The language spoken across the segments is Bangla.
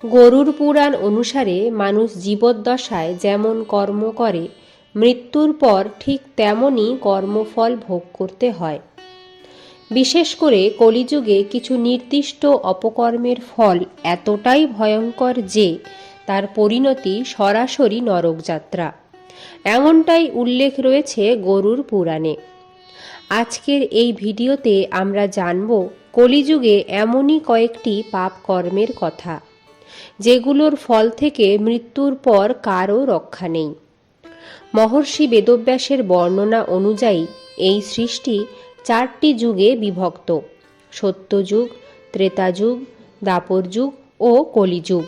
গরুড় পুরাণ অনুসারে মানুষ জীবদ্দশায় যেমন কর্ম করে মৃত্যুর পর ঠিক তেমনই কর্মফল ভোগ করতে হয়। বিশেষ করে কলিযুগে কিছু নির্দিষ্ট অপকর্মের ফল এতটাই ভয়ঙ্কর যে তার পরিণতি সরাসরি নরকযাত্রা, এমনটাই উল্লেখ রয়েছে গরুড় পুরাণে। আজকের এই ভিডিওতে আমরা জানব কলিযুগে এমনই কয়েকটি পাপ কর্মের কথা, যেগুলোর ফল থেকে মৃত্যুর পর কারও রক্ষা নেই। মহর্ষি বেদব্যাসের বর্ণনা অনুযায়ী এই সৃষ্টি 4টি যুগে বিভক্ত: সত্যযুগ, ত্রেতাযুগ, দ্বাপর যুগ ও কলিযুগ।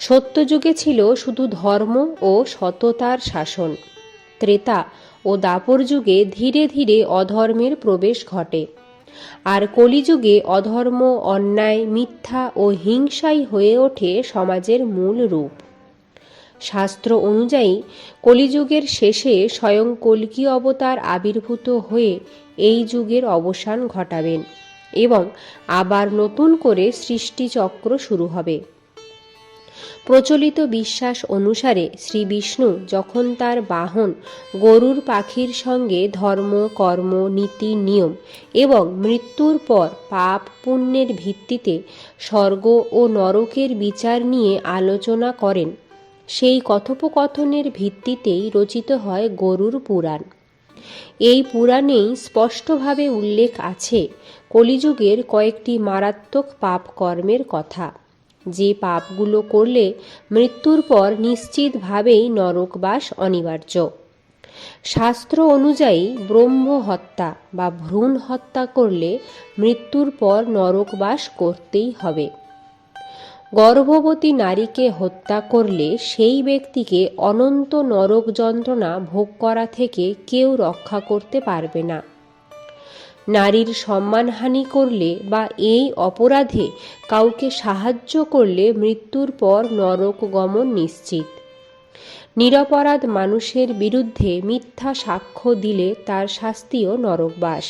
সত্যযুগে ছিল শুধু ধর্ম ও সততার শাসন। ত্রেতা ও দ্বাপর যুগে ধীরে ধীরে অধর্মের প্রবেশ ঘটে, আর কলিযুগে অধর্ম, অন্যায়, মিথ্যা ও হিংসাই হয়ে ওঠে সমাজের মূল রূপ। শাস্ত্র অনুযায়ী কলিযুগের শেষে স্বয়ং কল্কি অবতার আবির্ভূত হয়ে এই যুগের অবসান ঘটাবেন এবং আবার নতুন করে সৃষ্টিচক্র শুরু হবে। প্রচলিত বিশ্বাস অনুসারে শ্রী বিষ্ণু যখন তার বাহন গরুড় পাখির সঙ্গে ধর্ম, কর্ম, নীতি, নিয়ম এবং মৃত্যুর পর পাপ পুণ্যের ভিত্তিতে স্বর্গ ও নরকের বিচার নিয়ে আলোচনা করেন, সেই কথোপকথনের ভিত্তিতেই রচিত হয় গরুড় পুরাণ। এই পুরাণেই স্পষ্টভাবে উল্লেখ আছে কলিযুগের কয়েকটি মারাত্মক পাপ কর্মের কথা, যে পাপগুলো করলে মৃত্যুর পর নিশ্চিতভাবেই নরকবাস অনিবার্য। শাস্ত্র অনুযায়ী ব্রহ্ম হত্যা বা ভ্রূণ হত্যা করলে মৃত্যুর পর নরকবাস করতেই হবে। গর্ভবতী নারীকে হত্যা করলে সেই ব্যক্তিকে অনন্ত নরক যন্ত্রণা ভোগ করা থেকে কেউ রক্ষা করতে পারবে না। নারীর সম্মানহানি করলে বা এই অপরাধে কাউকে সাহায্য করলে মৃত্যুর পর নরক গমন নিশ্চিত। নিরপরাধ মানুষের বিরুদ্ধে মিথ্যা সাক্ষ্য দিলে তার শাস্তিও নরকবাস।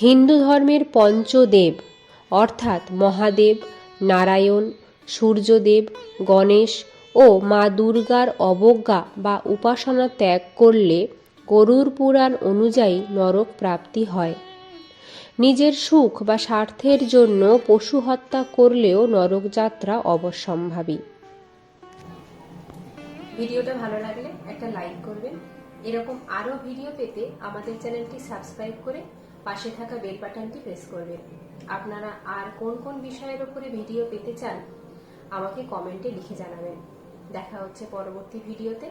হিন্দু ধর্মের পঞ্চদেব অর্থাৎ মহাদেব, নারায়ণ, সূর্যদেব, গণেশ ও মা দুর্গার অবজ্ঞা বা উপাসনা ত্যাগ করলে গরুড় পুরাণ অনুযায়ী নরক প্রাপ্তি হয়। নিজের সুখ বা স্বার্থের জন্য পশু হত্যা করলেও নরকযাত্রা অবশ্যম্ভাবী। ভিডিওটা ভালো লাগলে একটা লাইক করবেন। এরকম আরও ভিডিও পেতে আমাদের চ্যানেলটি সাবস্ক্রাইব করে পাশে থাকা বেল বাটনটি প্রেস করবেন। আপনারা আর কোন কোন বিষয়ের উপরে ভিডিও পেতে চান আমাকে কমেন্টে লিখে জানাবেন। দেখা হচ্ছে পরবর্তী ভিডিওতে।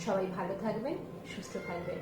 সবাই ভালো থাকবেন, সুস্থ থাকবেন।